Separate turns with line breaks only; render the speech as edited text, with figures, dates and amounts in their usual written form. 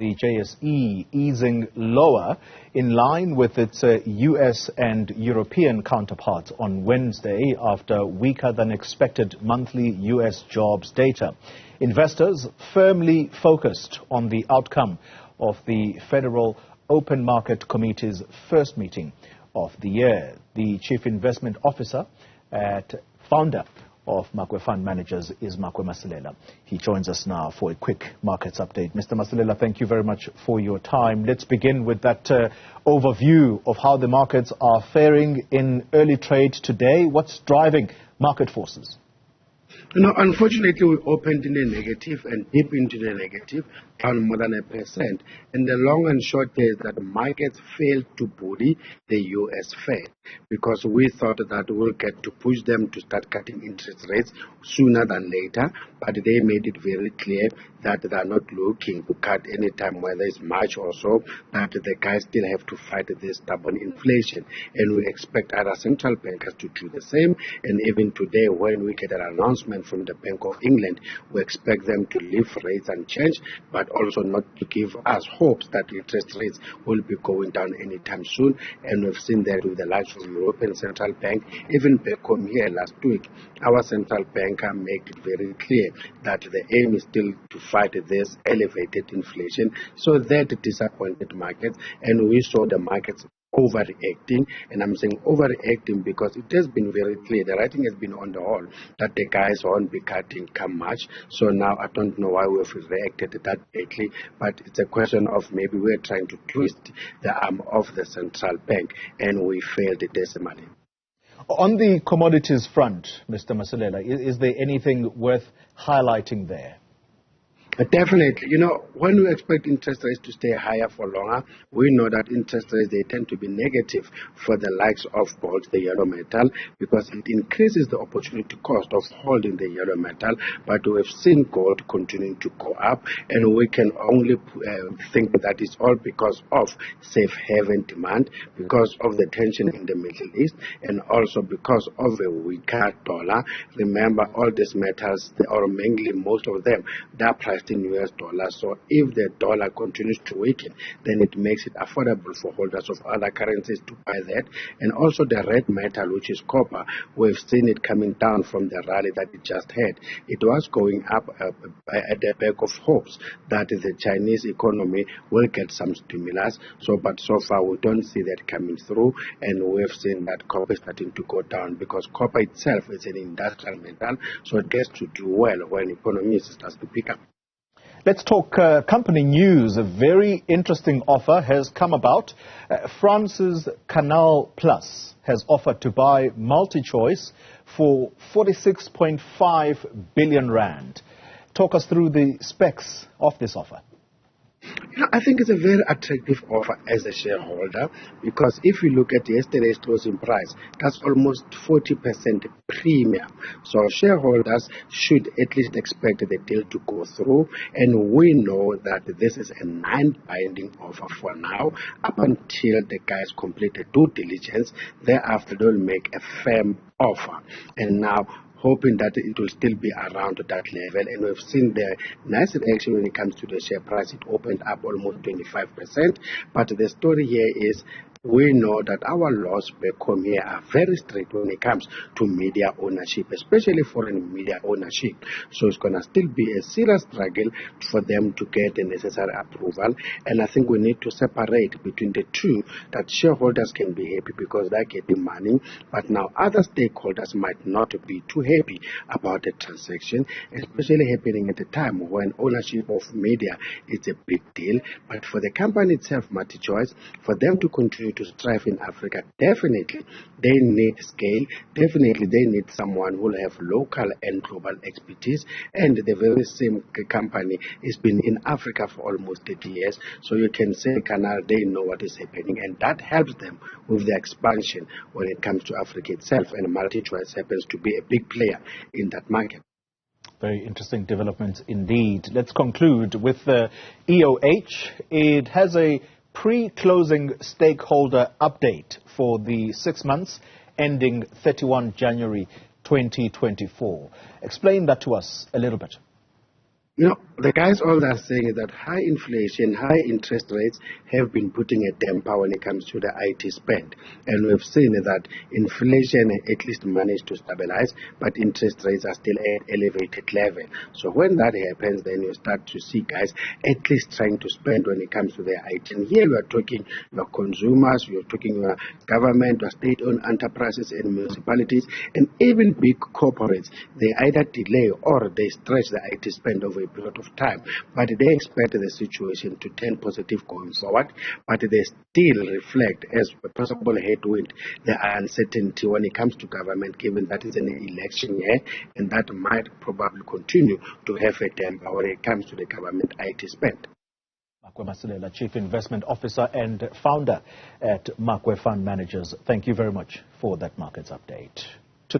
The JSE easing lower in line with its US and European counterparts on Wednesday after weaker than expected monthly US jobs data. Investors firmly focused on the outcome of the Federal Open Market Committee's first meeting of the year. The Chief Investment Officer and founder of Makwe Fund Managers is Makwe Masilela. He joins us now for a quick markets update. Mr. Masilela, thank you very much for your time. Let's begin with that overview of how the markets are faring in early trade today. What's driving market forces?
Unfortunately, we opened in the negative and deep into the negative, down more than 1%. And the long and short is that the markets failed to bully the US Fed because we thought that we'll get to push them to start cutting interest rates sooner than later. But they made it very clear that they are not looking to cut any time, whether it's March or so, that the guys still have to fight this stubborn inflation. And we expect other central bankers to do the same. And even today, when we get an announcement from the Bank of England, we expect them to leave rates unchanged, but also not to give us hopes that interest rates will be going down anytime soon. And we've seen that with the likes of European Central Bank, even back home here last week, our central banker made it very clear that the aim is still to fight this elevated inflation. So that disappointed markets, and we saw the markets overreacting, and I'm saying overreacting because it has been very clear, the writing has been on the wall, that the guys won't be cutting come March. So now I don't know why we've reacted that badly, but it's a question of maybe we're trying to twist the arm of the central bank, and we failed decimally.
On the commodities front, Mr. Masilela, is there anything worth highlighting there?
Definitely. When we expect interest rates to stay higher for longer, we know that interest rates, they tend to be negative for the likes of gold, the yellow metal, because it increases the opportunity cost of holding the yellow metal. But we've seen gold continuing to go up, and we can only think that it's all because of safe haven demand, because of the tension in the Middle East, and also because of a weaker dollar. Remember, all these metals, or mainly most of them, they are priced in US dollars. So if the dollar continues to weaken, then it makes it affordable for holders of other currencies to buy that. And also the red metal, which is copper, we've seen it coming down from the rally that it just had. It was going up at the back of hopes that the Chinese economy will get some stimulus. But so far we don't see that coming through, and we've seen that copper starting to go down because copper itself is an industrial metal, so it gets to do well when economy starts to pick up.
Let's talk company news. A very interesting offer has come about. France's Canal Plus has offered to buy MultiChoice for 46.5 billion rand. Talk us through the specs of this offer.
I think it's a very attractive offer as a shareholder, because if you look at yesterday's closing price, that's almost 40% premium. So shareholders should at least expect the deal to go through, and we know that this is a non-binding offer for now, up until the guys complete the due diligence. Thereafter, they'll make a firm offer. And now, hoping that it will still be around that level. And we've seen the nice reaction when it comes to the share price. It opened up almost 25%. But the story here is, we know that our laws back home here are very strict when it comes to media ownership, especially foreign media ownership. So it's going to still be a serious struggle for them to get the necessary approval. And I think we need to separate between the two, that shareholders can be happy because they're getting money, but now other stakeholders might not be too happy about the transaction, especially happening at a time when ownership of media is a big deal. But for the company itself, MultiChoice, for them to continue to strive in Africa, definitely they need scale, definitely they need someone who will have local and global expertise. And the very same company has been in Africa for almost 30 years, so you can say Canal, they know what is happening, and that helps them with the expansion when it comes to Africa itself. And MultiChoice happens to be a big player in that market.
Very interesting development indeed. Let's conclude with the EOH. It has a pre-closing stakeholder update for the 6 months ending 31 January 2024. Explain that to us a little bit.
The guys all are saying is that high inflation, high interest rates have been putting a damper when it comes to the IT spend. And we've seen that inflation at least managed to stabilize, but interest rates are still at elevated level. So when that happens, then you start to see guys at least trying to spend when it comes to their IT. And here we are talking about consumers, we are talking about government or state-owned enterprises and municipalities, and even big corporates. They either delay or they stretch the IT spend over a period of time, but they expect the situation to turn positive going forward, but they still reflect as a possible headwind the uncertainty when it comes to government, given that it's an election year, and that might probably continue to have a damper when it comes to the government IT spend.
Makwe Masilela, Chief Investment Officer and founder at Makwe Fund Managers. Thank you very much for that markets update.